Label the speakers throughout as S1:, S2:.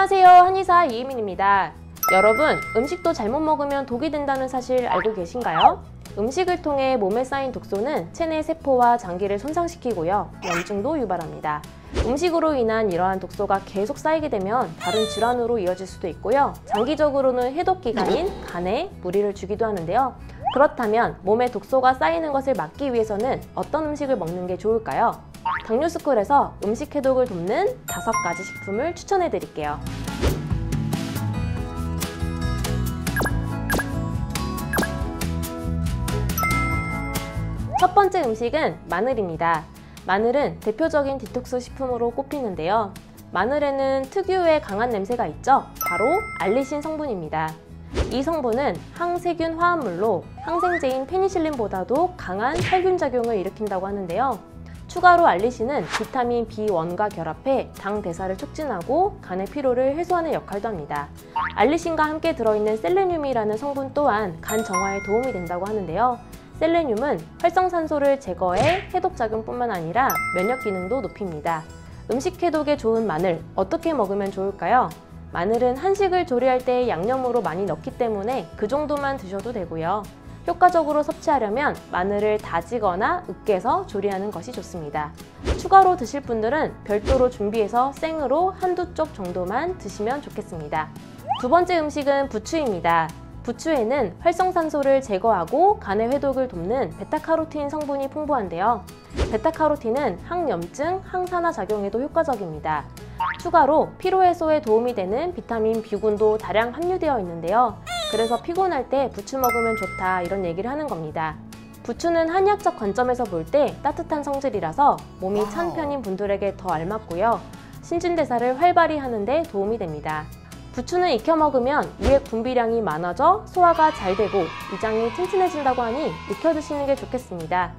S1: 안녕하세요, 한의사 이혜민입니다. 여러분, 음식도 잘못 먹으면 독이 된다는 사실 알고 계신가요? 음식을 통해 몸에 쌓인 독소는 체내 세포와 장기를 손상시키고요, 염증도 유발합니다. 음식으로 인한 이러한 독소가 계속 쌓이게 되면 다른 질환으로 이어질 수도 있고요, 장기적으로는 해독기관인 간에 무리를 주기도 하는데요. 그렇다면 몸에 독소가 쌓이는 것을 막기 위해서는 어떤 음식을 먹는 게 좋을까요? 당뇨스쿨에서 음식 해독을 돕는 5가지 식품을 추천해 드릴게요. 첫 번째 음식은 마늘입니다. 마늘은 대표적인 디톡스 식품으로 꼽히는데요. 마늘에는 특유의 강한 냄새가 있죠? 바로 알리신 성분입니다. 이 성분은 항세균 화합물로 항생제인 페니실린보다도 강한 살균 작용을 일으킨다고 하는데요. 추가로 알리신은 비타민 B1과 결합해 당 대사를 촉진하고 간의 피로를 해소하는 역할도 합니다. 알리신과 함께 들어있는 셀레늄이라는 성분 또한 간 정화에 도움이 된다고 하는데요. 셀레늄은 활성산소를 제거해 해독작용뿐만 아니라 면역 기능도 높입니다. 음식 해독에 좋은 마늘, 어떻게 먹으면 좋을까요? 마늘은 한식을 조리할 때 양념으로 많이 넣기 때문에 그 정도만 드셔도 되고요. 효과적으로 섭취하려면 마늘을 다지거나 으깨서 조리하는 것이 좋습니다. 추가로 드실 분들은 별도로 준비해서 생으로 한두 쪽 정도만 드시면 좋겠습니다. 두 번째 음식은 부추입니다. 부추에는 활성산소를 제거하고 간의 회독을 돕는 베타카로틴 성분이 풍부한데요. 베타카로틴은 항염증, 항산화 작용에도 효과적입니다. 추가로 피로 해소에 도움이 되는 비타민 B군도 다량 함유되어 있는데요. 그래서 피곤할 때 부추 먹으면 좋다, 이런 얘기를 하는 겁니다. 부추는 한의학적 관점에서 볼 때 따뜻한 성질이라서 몸이 찬 편인 분들에게 더 알맞고요, 신진대사를 활발히 하는 데 도움이 됩니다. 부추는 익혀 먹으면 위에 분비량이 많아져 소화가 잘 되고 위장이 튼튼해진다고 하니 익혀 드시는 게 좋겠습니다.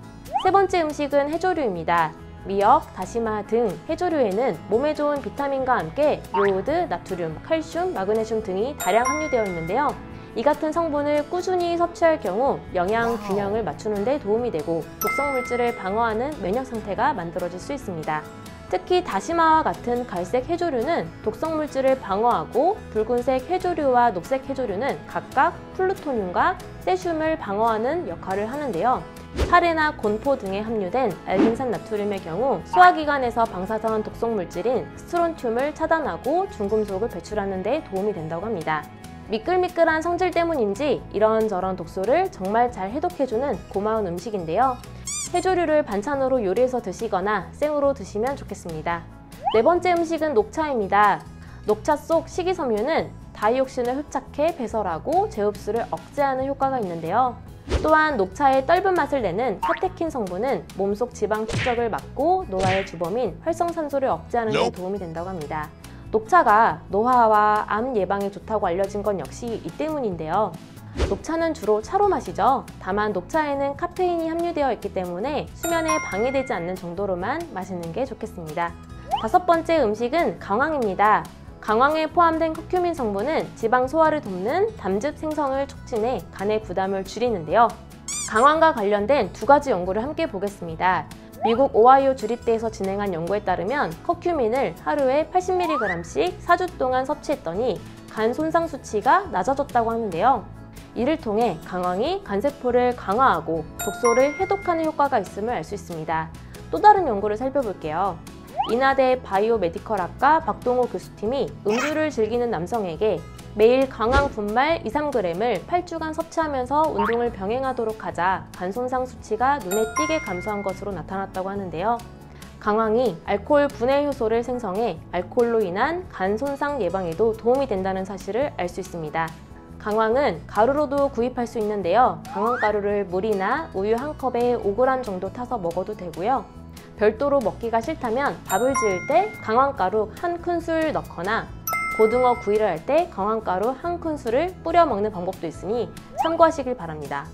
S1: 세 번째 음식은 해조류입니다. 미역, 다시마 등 해조류에는 몸에 좋은 비타민과 함께 요오드, 나트륨, 칼슘, 마그네슘 등이 다량 함유되어 있는데요. 이 같은 성분을 꾸준히 섭취할 경우 영양 균형을 맞추는 데 도움이 되고 독성 물질을 방어하는 면역 상태가 만들어질 수 있습니다. 특히 다시마와 같은 갈색 해조류는 독성 물질을 방어하고 붉은색 해조류와 녹색 해조류는 각각 플루토늄과 세슘을 방어하는 역할을 하는데요. 카레나 곤포 등에 함유된 알긴산 나트륨의 경우 소화기관에서 방사선한 독성 물질인 스트론튬을 차단하고 중금속을 배출하는 데 도움이 된다고 합니다. 미끌미끌한 성질 때문인지 이런저런 독소를 정말 잘 해독해주는 고마운 음식인데요. 해조류를 반찬으로 요리해서 드시거나 생으로 드시면 좋겠습니다. 네 번째 음식은 녹차입니다. 녹차 속 식이섬유는 다이옥신을 흡착해 배설하고 제흡수를 억제하는 효과가 있는데요. 또한 녹차의 떫은 맛을 내는 카테킨 성분은 몸속 지방 축적을 막고 노화의 주범인 활성산소를 억제하는 데 도움이 된다고 합니다. 녹차가 노화와 암 예방에 좋다고 알려진 건 역시 이 때문인데요. 녹차는 주로 차로 마시죠. 다만 녹차에는 카페인이 함유되어 있기 때문에 수면에 방해되지 않는 정도로만 마시는 게 좋겠습니다. 다섯 번째 음식은 강황입니다. 강황에 포함된 커큐민 성분은 지방 소화를 돕는 담즙 생성을 촉진해 간의 부담을 줄이는데요. 강황과 관련된 2가지 연구를 함께 보겠습니다. 미국 오하이오 주립대에서 진행한 연구에 따르면 커큐민을 하루에 80mg씩 4주 동안 섭취했더니 간 손상 수치가 낮아졌다고 하는데요. 이를 통해 강황이 간세포를 강화하고 독소를 해독하는 효과가 있음을 알 수 있습니다. 또 다른 연구를 살펴볼게요. 인하대 바이오메디컬학과 박동호 교수팀이 음주를 즐기는 남성에게 매일 강황 분말 2~3g을 8주간 섭취하면서 운동을 병행하도록 하자 간 손상 수치가 눈에 띄게 감소한 것으로 나타났다고 하는데요. 강황이 알코올 분해 효소를 생성해 알코올로 인한 간 손상 예방에도 도움이 된다는 사실을 알 수 있습니다. 강황은 가루로도 구입할 수 있는데요. 강황가루를 물이나 우유 1컵에 5g 정도 타서 먹어도 되고요. 별도로 먹기가 싫다면 밥을 지을 때 강황가루 1큰술 넣거나 고등어 구이를 할 때 강황가루 1큰술을 뿌려 먹는 방법도 있으니 참고하시길 바랍니다.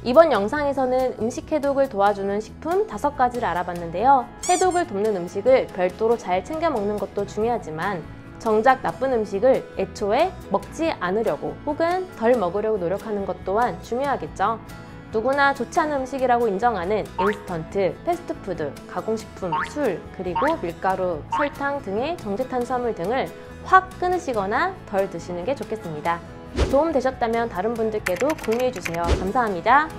S1: 이번 영상에서는 음식 해독을 도와주는 식품 5가지를 알아봤는데요. 해독을 돕는 음식을 별도로 잘 챙겨 먹는 것도 중요하지만 정작 나쁜 음식을 애초에 먹지 않으려고 혹은 덜 먹으려고 노력하는 것 또한 중요하겠죠. 누구나 좋지 않은 음식이라고 인정하는 인스턴트, 패스트푸드, 가공식품, 술, 그리고 밀가루, 설탕 등의 정제탄수화물 등을 확 끊으시거나 덜 드시는 게 좋겠습니다. 도움 되셨다면 다른 분들께도 공유해주세요. 감사합니다.